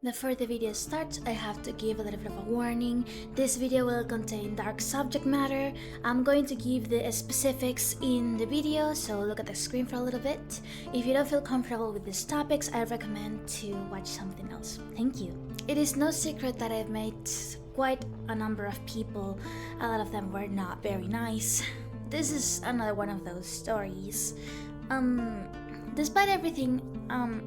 Before the video starts, I have to give a little bit of a warning. This video will contain dark subject matter. I'm going to give the specifics in the video, so look at the screen for a little bit. If you don't feel comfortable with these topics, I recommend to watch something else. Thank you. It is no secret that I've met quite a number of people. A lot of them were not very nice. This is another one of those stories. Despite everything,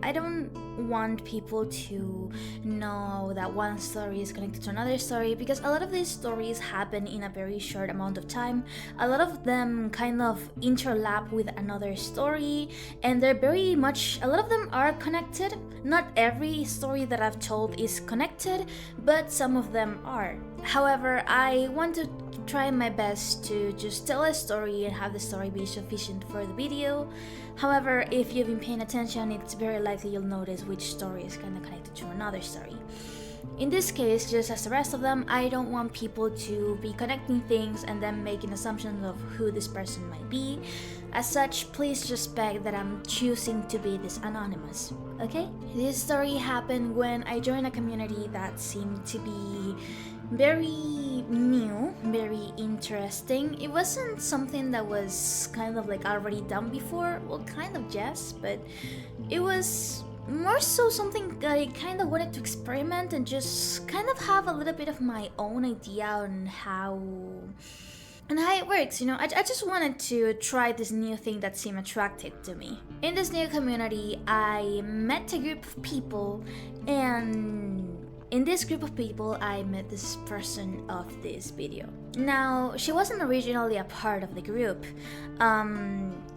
I don't want people to know that one story is connected to another story, because a lot of these stories happen in a very short amount of time. A lot of them kind of interlap with another story, and they're very much, a lot of them are connected. Not every story that I've told is connected, but some of them are. However, I want to try my best to just tell a story and have the story be sufficient for the video. However, if you've been paying attention, it's very likely you'll notice which story is kind of connected to another story. In this case, just as the rest of them, I don't want people to be connecting things and then making assumptions of who this person might be. As such, please respect that I'm choosing to be this anonymous, okay? This story happened when I joined a community that seemed to be very new, very interesting. It wasn't something that was kind of like already done before. Well, kind of yes, but it was more so something that I kind of wanted to experiment and just kind of have a little bit of my own idea on how it works, you know. I just wanted to try this new thing that seemed attractive to me. In this new community, I met a group of people, and in this group of people, I met this person of this video. Now, she wasn't originally a part of the group.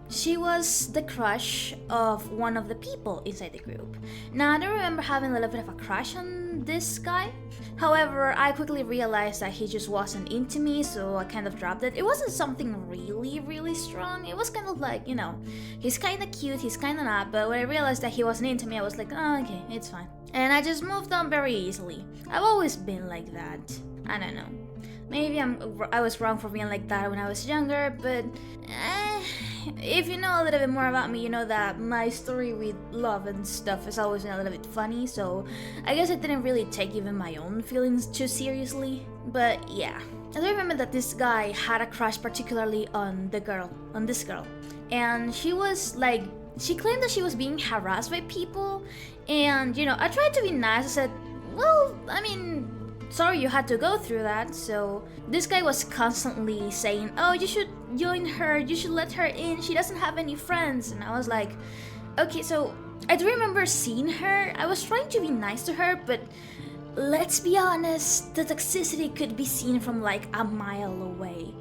She was the crush of one of the people inside the group. Now, I don't remember having a little bit of a crush on this guy. However, I quickly realized that he just wasn't into me, so I kind of dropped it. It wasn't something really strong. It was kind of like, you know, he's kind of cute, he's kind of not, but when I realized that he wasn't into me, I was like, oh, okay, it's fine. And I just moved on very easily. I've always been like that. I don't know. Maybe I was wrong for being like that when I was younger, but if you know a little bit more about me, you know that my story with love and stuff has always been a little bit funny, so I guess I didn't really take even my own feelings too seriously. But yeah, I do remember that this guy had a crush particularly on this girl. And she was like, she claimed that she was being harassed by people, and you know, I tried to be nice. I said, well, I mean, sorry you had to go through that. So this guy was constantly saying, oh, you should join her, you should let her in, she doesn't have any friends. And I was like, okay. So I do remember seeing her. I was trying to be nice to her, but let's be honest, the toxicity could be seen from like a mile away.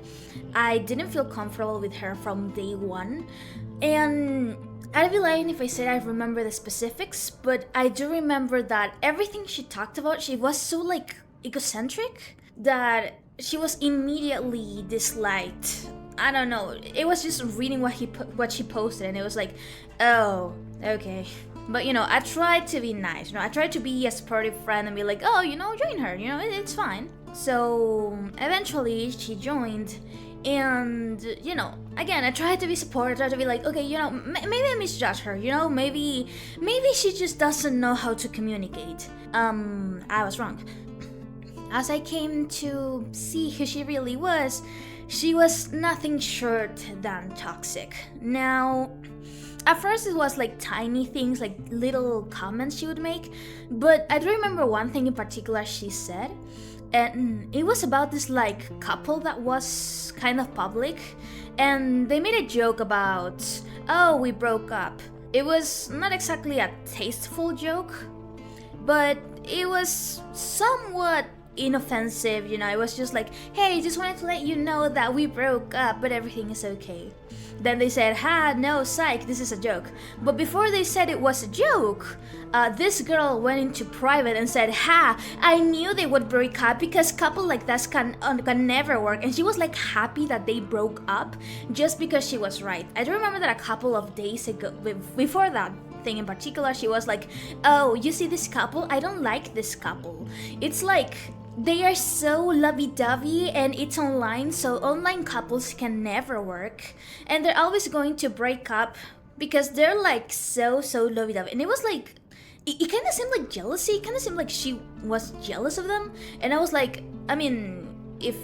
I didn't feel comfortable with her from day one, and I'd be lying if I said I remember the specifics, but I do remember that everything she talked about, she was so like egocentric that she was immediately disliked. I don't know. It was just reading what she posted, and it was like, oh, okay. But you know, I tried to be nice. You know, I tried to be a supportive friend and be like, oh, you know, join her. You know, it's fine. So eventually, she joined. And, you know, again, I tried to be supportive, tried to be like, okay, you know, maybe I misjudged her, you know, maybe she just doesn't know how to communicate. I was wrong. As I came to see who she really was, she was nothing short than toxic. Now, at first it was like tiny things, like little comments she would make, but I do remember one thing in particular she said. And it was about this like couple that was kind of public, and they made a joke about, oh, we broke up. It was not exactly a tasteful joke, but it was somewhat inoffensive, you know. It was just like, hey, just wanted to let you know that we broke up, but everything is okay. Then they said, ha, no, psych, this is a joke. But before they said it was a joke, this girl went into private and said, ha, I knew they would break up because couple like that can never work. And she was like happy that they broke up just because she was right. I do remember that a couple of days ago, before that thing in particular, she was like, oh, you see this couple? I don't like this couple. It's like, they are so lovey-dovey and it's online, so online couples can never work. And they're always going to break up because they're like so lovey-dovey. And it was like it kind of seemed like jealousy. It kind of seemed like she was jealous of them, and I was like, I mean, if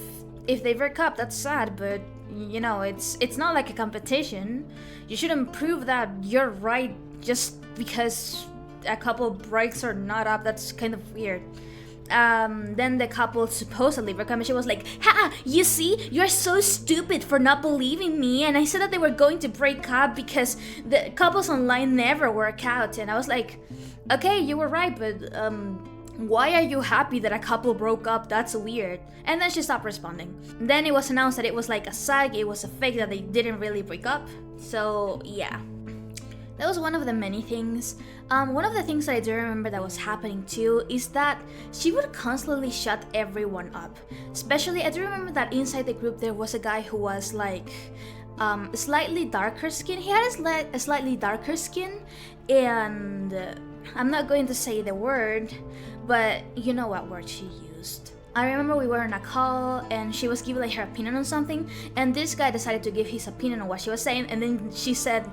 they break up, that's sad, but you know, it's not like a competition. You shouldn't prove that you're right just because a couple breaks or not up. That's kind of weird. Then the couple supposedly broke up, and she was like, "Ha! You see, you're so stupid for not believing me." And I said that they were going to break up because the couples online never work out. And I was like, "Okay, you were right, but why are you happy that a couple broke up? That's weird." And then she stopped responding. Then it was announced that it was like a sag, it was a fake, that they didn't really break up. So yeah. That was one of the many things. One of the things that I do remember that was happening too is that she would constantly shut everyone up. Especially, I do remember that inside the group there was a guy who was like slightly darker skin. He had a slightly darker skin, and I'm not going to say the word, but you know what word she used. I remember we were on a call and she was giving like her opinion on something, and this guy decided to give his opinion on what she was saying, and then she said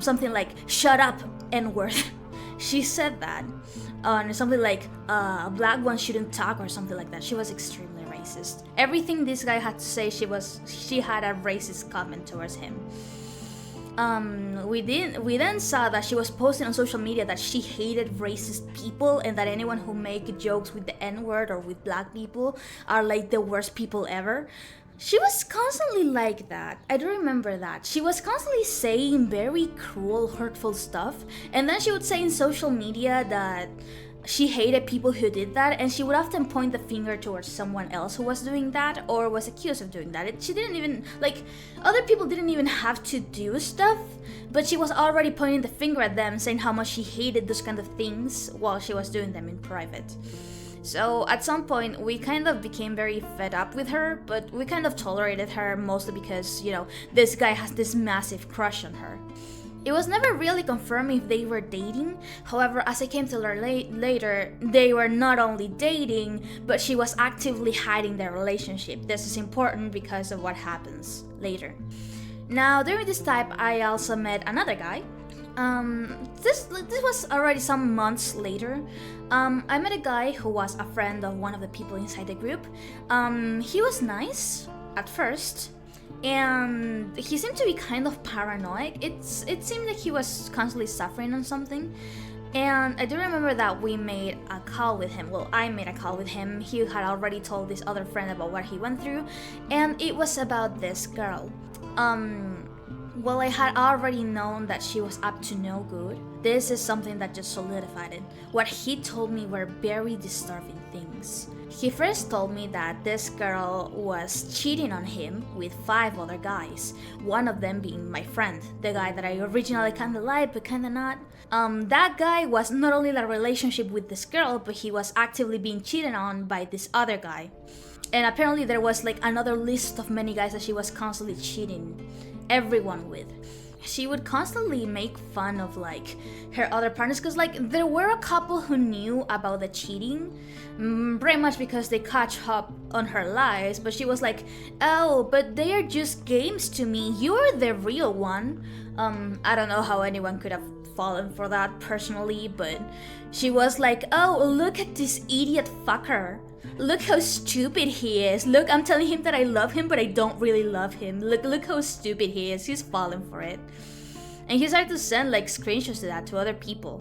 something like, "Shut up, N-word." She said that on something like black ones shouldn't talk or something like that. She was extremely racist. Everything this guy had to say, she had a racist comment towards him. We then saw that she was posting on social media that she hated racist people, and that anyone who make jokes with the N-word or with black people are like the worst people ever. She was constantly like that. I do remember that. She was constantly saying very cruel, hurtful stuff, and then she would say in social media that she hated people who did that, and she would often point the finger towards someone else who was doing that or was accused of doing that. She didn't even, like, other people didn't even have to do stuff, but she was already pointing the finger at them, saying how much she hated those kind of things while she was doing them in private. So at some point we kind of became very fed up with her, but we kind of tolerated her mostly because, you know, this guy has this massive crush on her. It was never really confirmed if they were dating. However, as I came to learn later, they were not only dating, but she was actively hiding their relationship. This is important because of what happens later. Now, during this time, I also met another guy. This was already some months later. I met a guy who was a friend of one of the people inside the group. He was nice at first, and he seemed to be kind of paranoid. It seemed like he was constantly suffering on something. And I do remember that we made a call with him. Well, I made a call with him. He had already told this other friend about what he went through, and it was about this girl. Well, I had already known that she was up to no good. This is something that just solidified it. What he told me were very disturbing things. He first told me that this girl was cheating on him with 5 other guys, one of them being my friend, the guy that I originally kinda liked but kinda not. That guy was not only in a relationship with this girl, but he was actively being cheated on by this other guy. And apparently there was like another list of many guys that she was constantly cheating everyone with. She would constantly make fun of like her other partners, because like there were a couple who knew about the cheating, pretty much because they catch up on her lies, but she was like, "Oh, but they are just games to me, you're the real one." I don't know how anyone could have fallen for that personally, but she was like, "Oh, look at this idiot fucker. Look how stupid he is. Look, I'm telling him that I love him, but I don't really love him. Look how stupid he is. He's falling for it." And he started to send like screenshots to that to other people.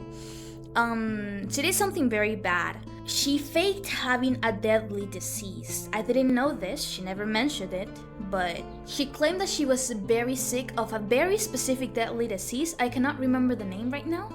She did something very bad. She faked having a deadly disease. I didn't know this, she never mentioned it, but she claimed that she was very sick of a very specific deadly disease. I cannot remember the name right now,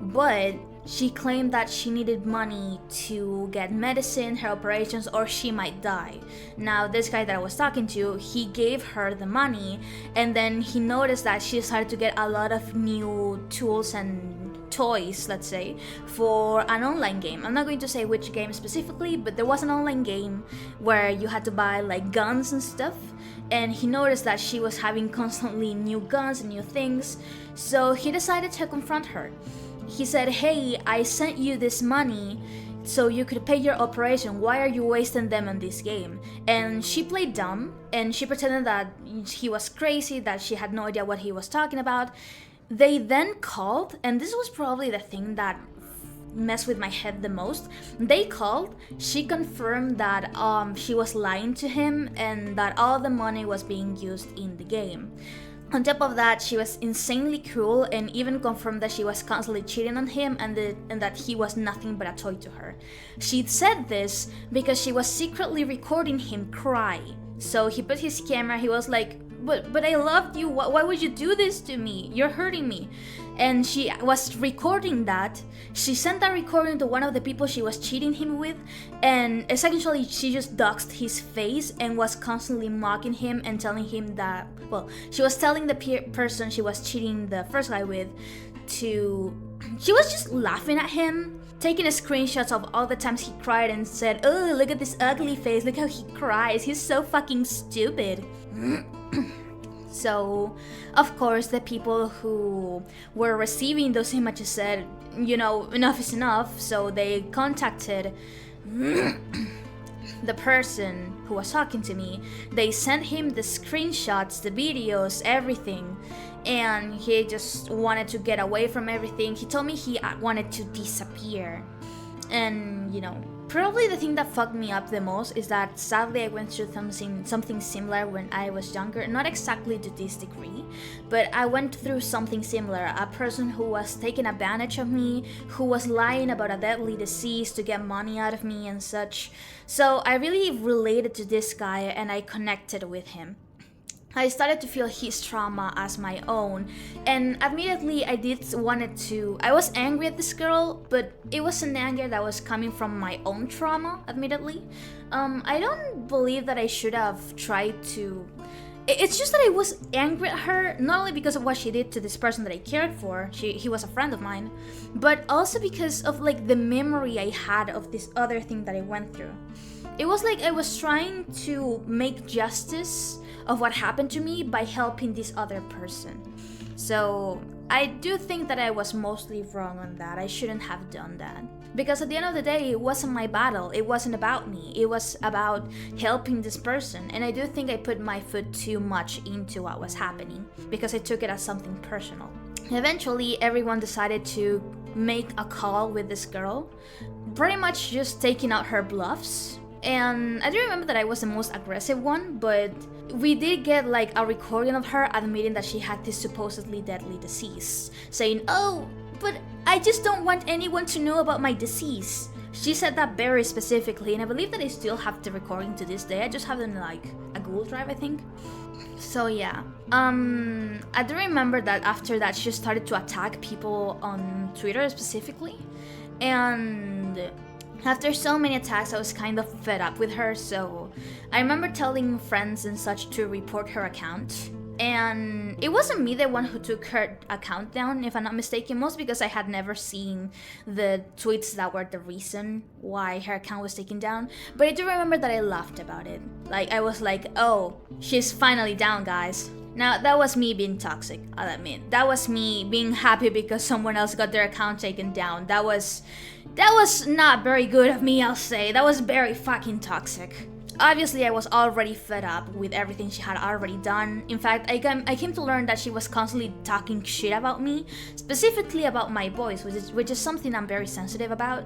but she claimed that she needed money to get medicine, her operations, or she might die. Now, this guy that I was talking to, he gave her the money, and then he noticed that she started to get a lot of new tools and toys, let's say, for an online game. I'm not going to say which game specifically, but there was an online game where you had to buy like guns and stuff, and he noticed that she was having constantly new guns and new things, so he decided to confront her. He said, "Hey, I sent you this money so you could pay your operation. Why are you wasting them on this game?" And she played dumb, and she pretended that he was crazy, that she had no idea what he was talking about. They then called, and this was probably the thing that messed with my head the most. They called. She confirmed that she was lying to him and that all the money was being used in the game. On top of that, she was insanely cruel and even confirmed that she was constantly cheating on him and that he was nothing but a toy to her. She said this because she was secretly recording him cry. So he put his camera, he was like, but I loved you, why would you do this to me? You're hurting me. And she was recording that. She sent that recording to one of the people she was cheating him with, and essentially she just doxed his face and was constantly mocking him and telling him that, well, she was telling the person she was cheating the first guy with she was just laughing at him, taking screenshots of all the times he cried and said, oh, look at this ugly face, look how he cries, he's so fucking stupid. So, of course, the people who were receiving those images said, you know, enough is enough, so they contacted the person who was talking to me. They sent him the screenshots, the videos, everything, and he just wanted to get away from everything. He told me he wanted to disappear. And, you know, probably the thing that fucked me up the most is that sadly I went through something similar when I was younger. Not exactly to this degree, but I went through something similar. A person who was taking advantage of me, who was lying about a deadly disease to get money out of me and such. So I really related to this guy and I connected with him. I started to feel his trauma as my own, and admittedly I was angry at this girl, but it was an anger that was coming from my own trauma, admittedly. I don't believe that I should have tried to... It's just that I was angry at her, not only because of what she did to this person that I cared for, he was a friend of mine, but also because of like the memory I had of this other thing that I went through. It was like I was trying to make justice of what happened to me by helping this other person. So I do think that I was mostly wrong on that. I shouldn't have done that. Because at the end of the day, it wasn't my battle. It wasn't about me. It was about helping this person. And I do think I put my foot too much into what was happening because I took it as something personal. Eventually, everyone decided to make a call with this girl, pretty much just taking out her bluffs. And I do remember that I was the most aggressive one, but we did get like a recording of her admitting that she had this supposedly deadly disease, saying, oh, but I just don't want anyone to know about my disease. She said that very specifically, and I believe that I still have the recording to this day. I just have it in like a Google Drive, I think. So yeah, I do remember that after that she started to attack people on Twitter specifically, and after so many attacks, I was kind of fed up with her, so I remember telling friends and such to report her account. And it wasn't me the one who took her account down, if I'm not mistaken, mostly because I had never seen the tweets that were the reason why her account was taken down. But I do remember that I laughed about it. Like, I was like, oh, she's finally down, guys. Now, that was me being toxic, I'll admit. That was me being happy because someone else got their account taken down. That was not very good of me, I'll say. That was very fucking toxic. Obviously, I was already fed up with everything she had already done. In fact, I came to learn that she was constantly talking shit about me, specifically about my voice, which is something I'm very sensitive about.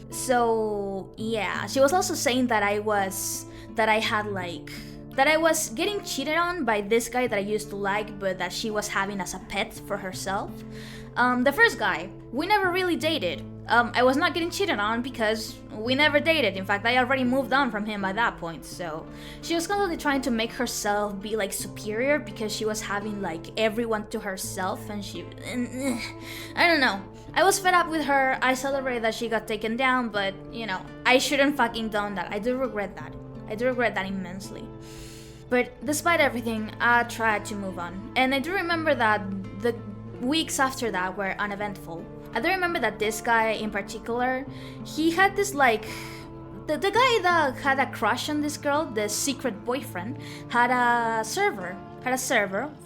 So, yeah. She was also saying that I was getting cheated on by this guy that I used to like, but that she was having as a pet for herself. The first guy, we never really dated. I was not getting cheated on because we never dated. In fact, I already moved on from him by that point. So she was constantly trying to make herself be like superior because she was having like everyone to herself, and I don't know. I was fed up with her. I celebrated that she got taken down, but you know, I shouldn't fucking done that. I do regret that. I do regret that immensely. But despite everything, I tried to move on. And I do remember that the weeks after that were uneventful. I do remember that this guy in particular, he had this like... The guy that had a crush on this girl, the secret boyfriend, had a server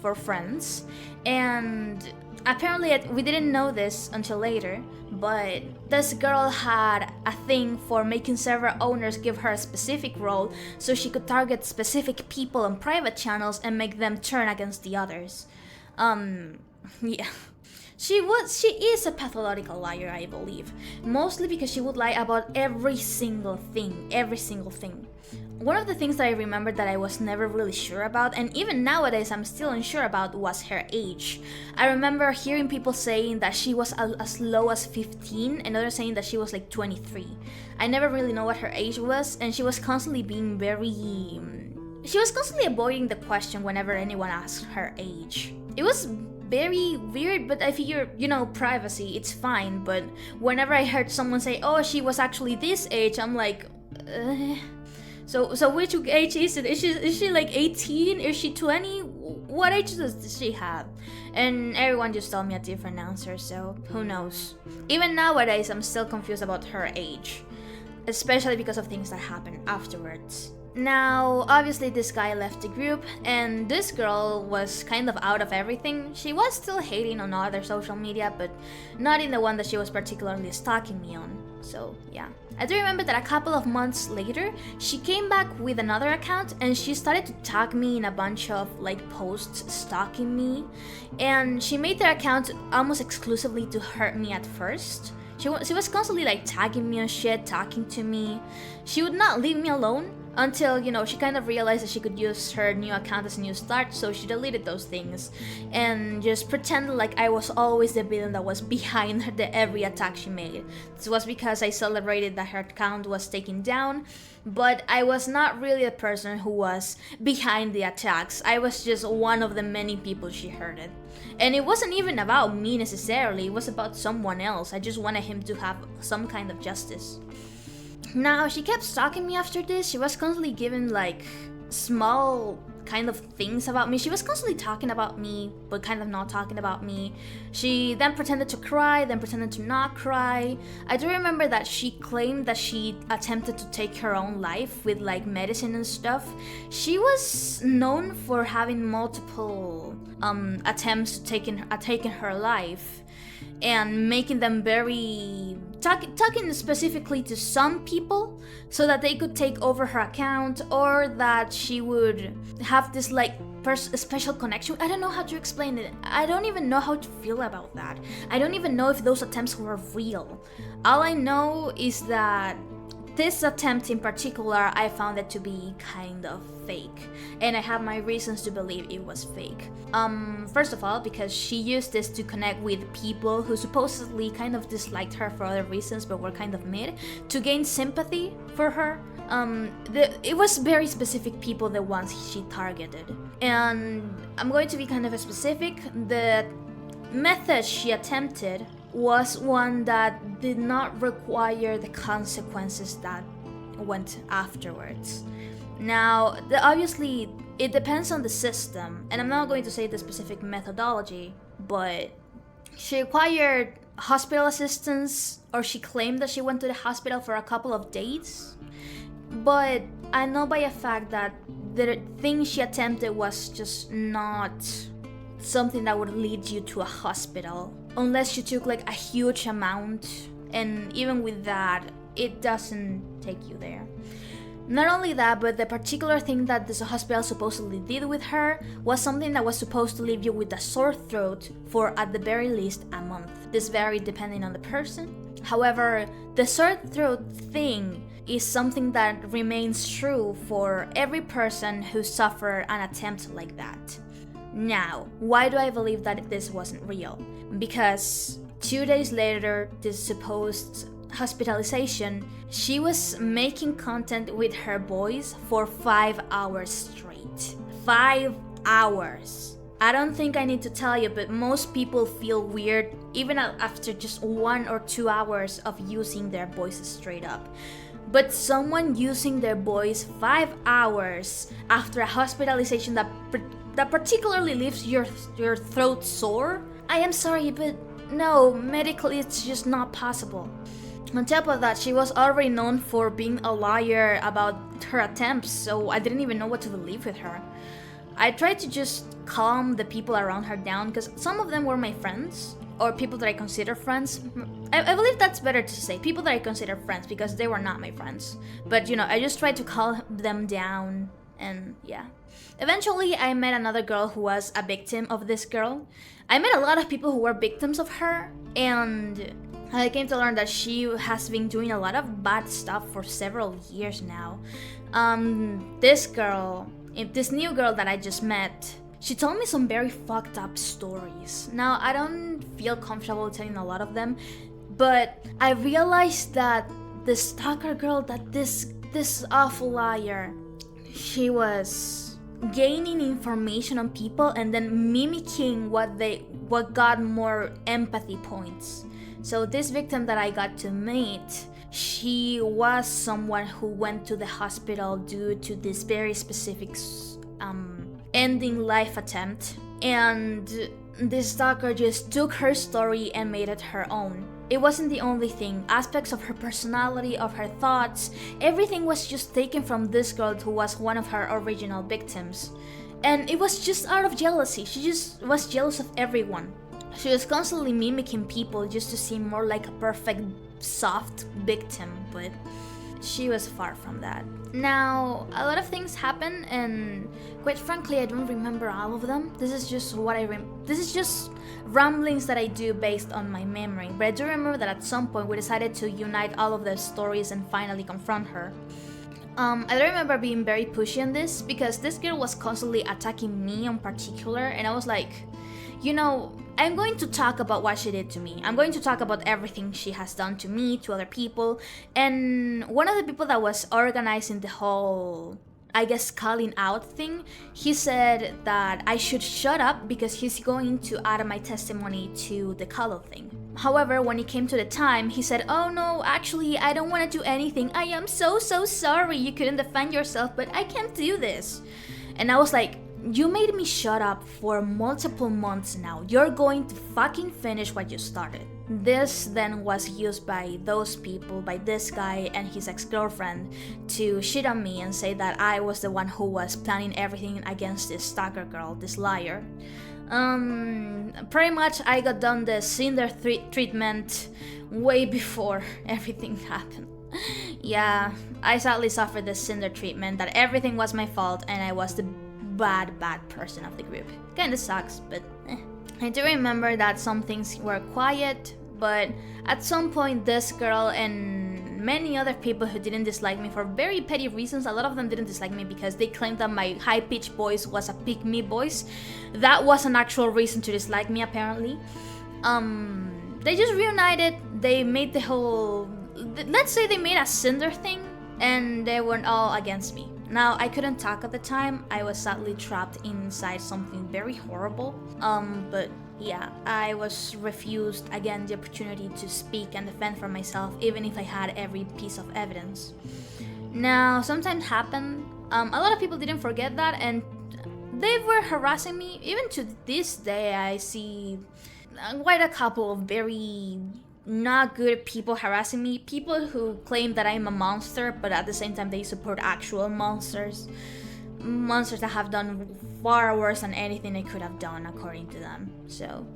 for friends. And apparently we didn't know this until later, but this girl had a thing for making server owners give her a specific role so she could target specific people on private channels and make them turn against the others. Yeah. She is a pathological liar, I believe. Mostly because she would lie about every single thing. One of the things that I remember that I was never really sure about, and even nowadays I'm still unsure about, was her age. I remember hearing people saying that she was as low as 15, and others saying that she was like 23. I never really know what her age was, and she was constantly being she was constantly avoiding the question whenever anyone asked her age. It was very weird, but I figure, privacy, it's fine. But whenever I heard someone say, oh, she was actually this age, I'm like, So which age is it? Is she like 18? Is she 20? What age does she have? And everyone just told me a different answer, so who knows? Even nowadays, I'm still confused about her age, especially because of things that happened afterwards. Now, obviously this guy left the group, and this girl was kind of out of everything. She was still hating on other social media, but not in the one that she was particularly stalking me on. So yeah. I do remember that a couple of months later, she came back with another account and she started to tag me in a bunch of posts stalking me. And she made the account almost exclusively to hurt me at first. She was constantly tagging me on shit, talking to me. She would not leave me alone until, she kind of realized that she could use her new account as a new start, so she deleted those things and just pretended like I was always the villain that was behind every attack she made. This was because I celebrated that her account was taken down, but I was not really the person who was behind the attacks. I was just one of the many people she hurted. And it wasn't even about me necessarily, it was about someone else. I just wanted him to have some kind of justice. Now, she kept stalking me after this. She was constantly giving small kind of things about me. She was constantly talking about me, but kind of not talking about me. She then pretended to cry, then pretended to not cry. I do remember that she claimed that she attempted to take her own life with medicine and stuff. She was known for having multiple attempts to taking her life, and making them very talking specifically to some people so that they could take over her account, or that she would have this special connection. I don't know how to explain it. I don't even know how to feel about that. I don't even know if those attempts were real. All I know is that this attempt in particular, I found it to be kind of fake, and I have my reasons to believe it was fake. First of all, because she used this to connect with people who supposedly kind of disliked her for other reasons but were kind of mid, to gain sympathy for her. It was very specific people, the ones she targeted. And I'm going to be kind of specific. The method she attempted was one that did not require the consequences that went afterwards. Now, obviously, it depends on the system, and I'm not going to say the specific methodology, but she required hospital assistance, or she claimed that she went to the hospital for a couple of days. But I know by a fact that the thing she attempted was just not something that would lead you to a hospital, unless you took a huge amount, and even with that, it doesn't take you there. Not only that, but the particular thing that this hospital supposedly did with her was something that was supposed to leave you with a sore throat for at the very least a month. This varied depending on the person. However, the sore throat thing is something that remains true for every person who suffered an attempt like that. Now, why do I believe that this wasn't real? Because 2 days later, this supposed hospitalization, she was making content with her boys for 5 hours straight. 5 hours. I don't think I need to tell you, but most people feel weird even after just 1 or 2 hours of using their voices straight up. But someone using their voice 5 hours after a hospitalization that particularly leaves your throat sore? I am sorry, but no, medically it's just not possible. On top of that, she was already known for being a liar about her attempts, so I didn't even know what to believe with her. I tried to just calm the people around her down, because some of them were my friends, or people that I consider friends. I believe that's better to say, people that I consider friends, because they were not my friends. But I just tried to calm them down And yeah. Eventually, I met another girl who was a victim of this girl. I met a lot of people who were victims of her, and I came to learn that she has been doing a lot of bad stuff for several years now. This girl, this new girl that I just met, she told me some very fucked up stories. Now, I don't feel comfortable telling a lot of them, but I realized that the stalker girl, that this awful liar, she was gaining information on people and then mimicking what got more empathy points. So this victim that I got to meet, she was someone who went to the hospital due to this very specific ending life attempt, and this stalker just took her story and made it her own. It wasn't the only thing. Aspects of her personality, of her thoughts, everything was just taken from this girl who was one of her original victims. And it was just out of jealousy. She just was jealous of everyone. She was constantly mimicking people just to seem more like a perfect, soft victim, but she was far from that. Now, a lot of things happen, and quite frankly, I don't remember all of them. This is just this is just ramblings that I do based on my memory. But I do remember that at some point we decided to unite all of the stories and finally confront her. I don't remember being very pushy on this because this girl was constantly attacking me in particular, and I was like, you know, I'm going to talk about what she did to me. I'm going to talk about everything she has done to me, to other people. And one of the people that was organizing the whole, I guess, calling out thing, he said that I should shut up because he's going to add my testimony to the call thing. However, when it came to the time, he said, oh no, actually, I don't want to do anything. I am so sorry you couldn't defend yourself, but I can't do this. And I was like, you made me shut up for multiple months now. You're going to fucking finish what you started. This then was used by those people, by this guy and his ex-girlfriend, to shit on me and say that I was the one who was planning everything against this stalker girl, this liar. Pretty much I got done the Cinder treatment way before everything happened. Yeah, I sadly suffered the Cinder treatment, that everything was my fault and I was the bad person of the group. Kinda sucks, but I do remember that some things were quiet, but at some point this girl and many other people who didn't dislike me for very petty reasons, a lot of them didn't dislike me because they claimed that my high-pitched voice was a pick-me voice. That was an actual reason to dislike me, apparently. They just reunited, they made the whole, let's say they made a Cinder thing, and they weren't all against me. Now, I couldn't talk at the time. I was sadly trapped inside something very horrible. But yeah, I was refused again the opportunity to speak and defend for myself, even if I had every piece of evidence. Now, sometimes happened. A lot of people didn't forget that, and they were harassing me. Even to this day, I see quite a couple of very not good people harassing me. People who claim that I'm a monster, but at the same time they support actual monsters. Monsters that have done far worse than anything I could have done, according to them. So,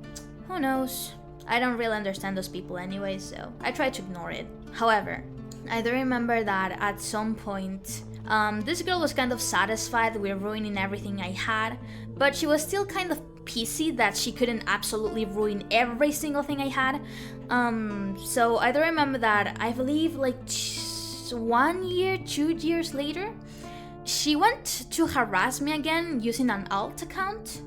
who knows? I don't really understand those people anyway, so I try to ignore it. However, I do remember that at some point, this girl was kind of satisfied with ruining everything I had, but she was still kind of pissy that she couldn't absolutely ruin every single thing I had. So I do remember that I believe like 1 year, 2 years later, she went to harass me again using an alt account.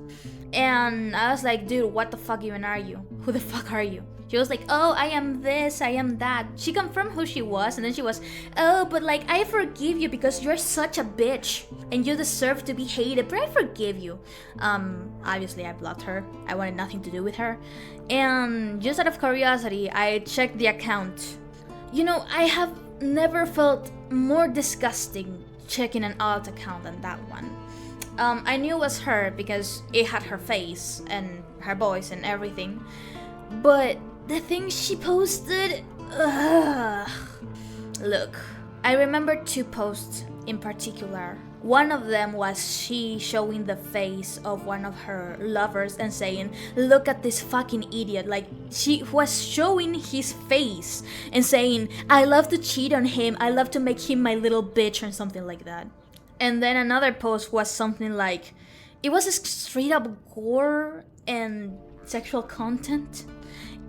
And I was like, dude, what the fuck even are you? Who the fuck are you? She was like, oh, I am this, I am that. She confirmed who she was, and then she was, oh, but like, I forgive you because you're such a bitch and you deserve to be hated, but I forgive you. Obviously I blocked her. I wanted nothing to do with her. And just out of curiosity, I checked the account. You know, I have never felt more disgusting checking an alt account than that one. I knew it was her because it had her face and her voice and everything. But the things she posted, Look, I remember 2 posts in particular. One of them was she showing the face of one of her lovers and saying, look at this fucking idiot. Like, she was showing his face and saying, I love to cheat on him, I love to make him my little bitch, or something like that. And then another post was something like, it was straight up gore and sexual content.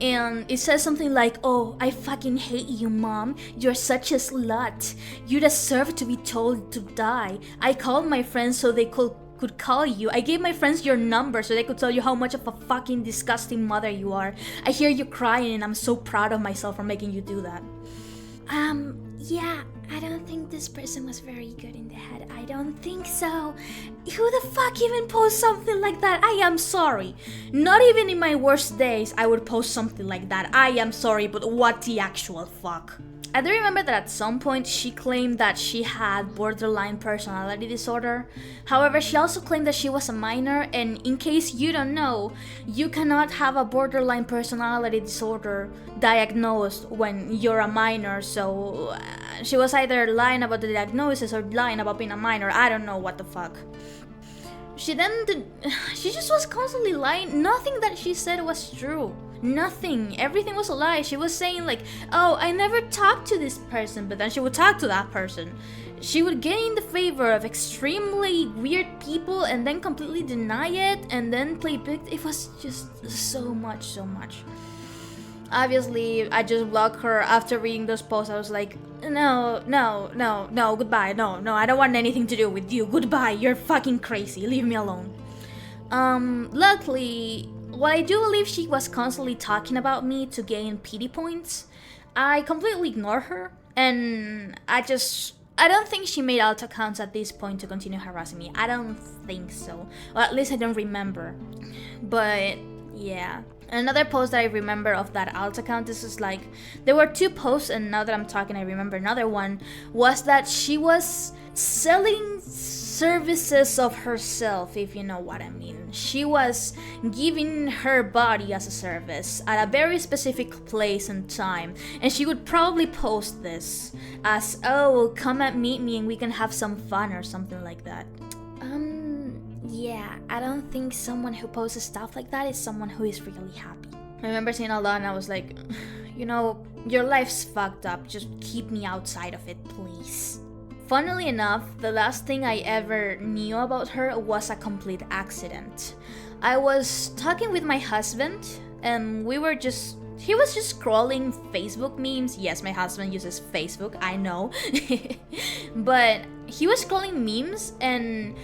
And it says something like, oh, I fucking hate you, mom. You're such a slut. You deserve to be told to die. I called my friends so they could call you. I gave my friends your number so they could tell you how much of a fucking disgusting mother you are. I hear you crying and I'm so proud of myself for making you do that. Yeah, I don't think this person was very good in the head. I don't think so. Who the fuck even posts something like that? I am sorry. Not even in my worst days I would post something like that. I am sorry, but what the actual fuck? I do remember that at some point she claimed that she had borderline personality disorder. However, she also claimed that she was a minor, and in case you don't know, you cannot have a borderline personality disorder diagnosed when you're a minor, so she was either lying about the diagnosis or lying about being a minor. I don't know what the fuck. She just was constantly lying. Nothing that she said was true. Nothing. Everything was a lie. She was saying like, oh, I never talked to this person, but then she would talk to that person. She would gain the favor of extremely weird people and then completely deny it and then play big. It was just so much. Obviously, I just blocked her after reading those posts. I was like, no, goodbye. No, I don't want anything to do with you. Goodbye. You're fucking crazy. Leave me alone. Luckily, while I do believe she was constantly talking about me to gain pity points, I completely ignore her, and I don't think she made alt accounts at this point to continue harassing me. I don't think so. Or at least I don't remember. But yeah. Another post that I remember of that alt account, this is like, there were two posts, and now that I'm talking I remember another one, was that she was selling services of herself, if you know what I mean. She was giving her body as a service at a very specific place and time, and she would probably post this as, oh, come and meet me and we can have some fun or something like that. Yeah, I don't think someone who posts stuff like that is someone who is really happy. I remember seeing all that and I was like, you know, your life's fucked up, just keep me outside of it, please. Funnily enough, the last thing I ever knew about her was a complete accident. I was talking with my husband and he was just scrolling Facebook memes. Yes, my husband uses Facebook, I know. But he was scrolling memes and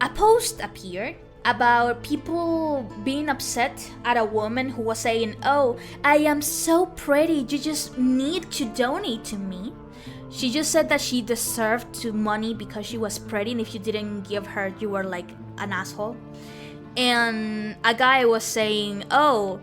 a post appeared about people being upset at a woman who was saying, oh, I am so pretty, you just need to donate to me. She just said that she deserved money because she was pretty, and if you didn't give her, you were like an asshole. And a guy was saying, oh,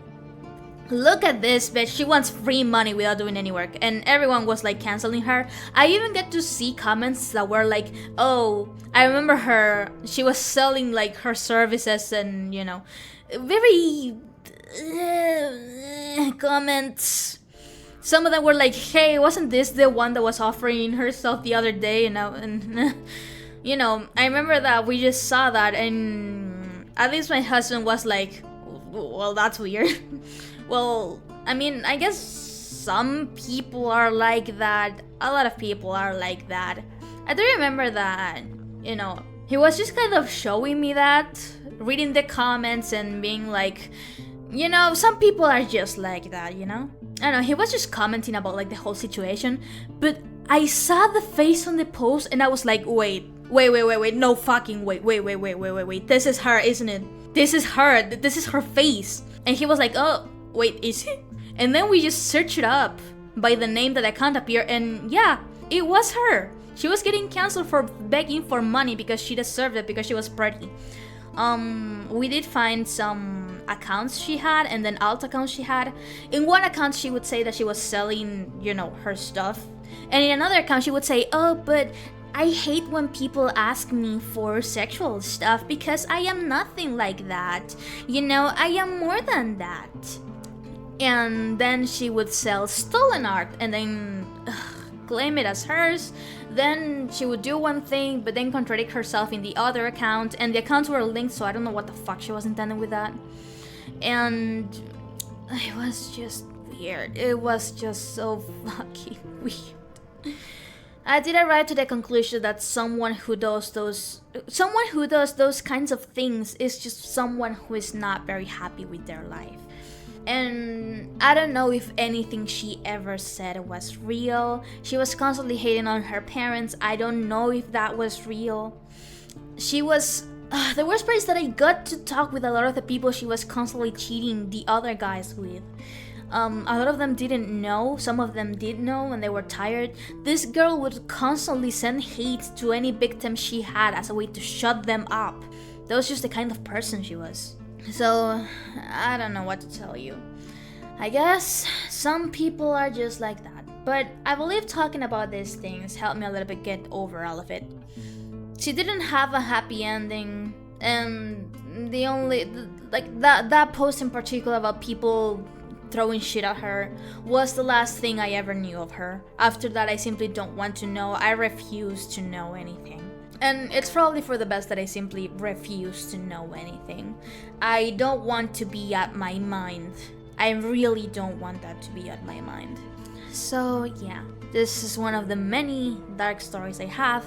look at this bitch, she wants free money without doing any work, and everyone was like canceling her. I even get to see comments that were like, oh, I remember her, she was selling like her services, and you know, very comments. Some of them were like, hey, wasn't this the one that was offering herself the other day? And you know, I remember that we just saw that, and at least my husband was like, well, that's weird. Well, I mean, I guess some people are like that. A lot of people are like that. I do remember that, you know, he was just kind of showing me that, reading the comments and being like, you know, some people are just like that, you know? I don't know, he was just commenting about like the whole situation, but I saw the face on the post and I was like, wait, no fucking wait, this is her, isn't it? This is her face. And he was like, oh, wait, is it? And then we just searched it up by the name that I can't appear, and yeah, it was her. She was getting canceled for begging for money because she deserved it because she was pretty. We did find some accounts she had and then alt accounts she had. In one account she would say that she was selling, you know, her stuff. And in another account she would say, oh, but I hate when people ask me for sexual stuff because I am nothing like that. You know, I am more than that. And then she would sell stolen art and then claim it as hers. Then she would do one thing but then contradict herself in the other account, and the accounts were linked, so I don't know what the fuck she was intending with that. And it was just weird. It was just so fucking weird. I did arrive to the conclusion that someone who does those kinds of things is just someone who is not very happy with their life. And I don't know if anything she ever said was real. She was constantly hating on her parents. I don't know if that was real. She was the worst part is that I got to talk with a lot of the people she was constantly cheating the other guys with. A lot of them didn't know, some of them did know and they were tired. This girl would constantly send hate to any victim she had as a way to shut them up. That was just the kind of person she was. So, I don't know what to tell you. I guess some people are just like that. But I believe talking about these things helped me a little bit get over all of it. She didn't have a happy ending, and that post in particular about people throwing shit at her was the last thing I ever knew of her. After that, I simply don't want to know. I refuse to know anything. And it's probably for the best that I simply refuse to know anything. I don't want to be at my mind. I really don't want that to be at my mind. So yeah, this is one of the many dark stories I have.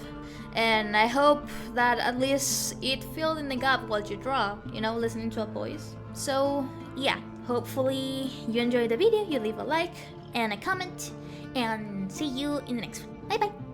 And I hope that at least it filled in the gap while you draw, listening to a voice. So yeah, hopefully you enjoyed the video, you leave a like and a comment, and see you in the next one. Bye bye!